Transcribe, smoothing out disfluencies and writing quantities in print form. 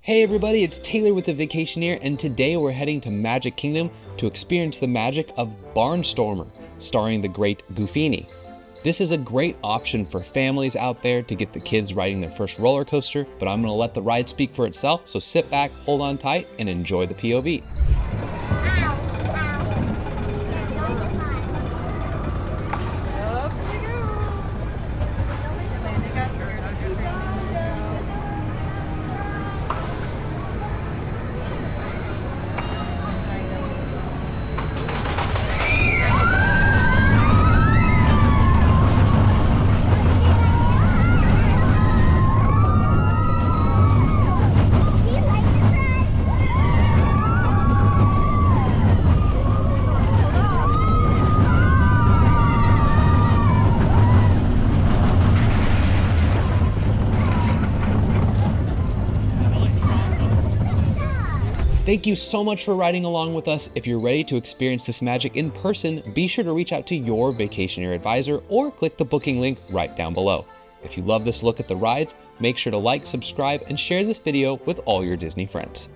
Hey everybody, it's Taylor with the Vacationeer, and today we're heading to Magic Kingdom to experience the magic of Barnstormer, starring the Great Goofini. This is a great option for families out there to get the kids riding their first roller coaster, but I'm going to let the ride speak for itself, so sit back, hold on tight, and enjoy the POV. Thank you so much for riding along with us. If you're ready to experience this magic in person, be sure to reach out to your Vacationeer advisor or click the booking link right down below. If you love this look at the rides, make sure to like, subscribe, and share this video with all your Disney friends.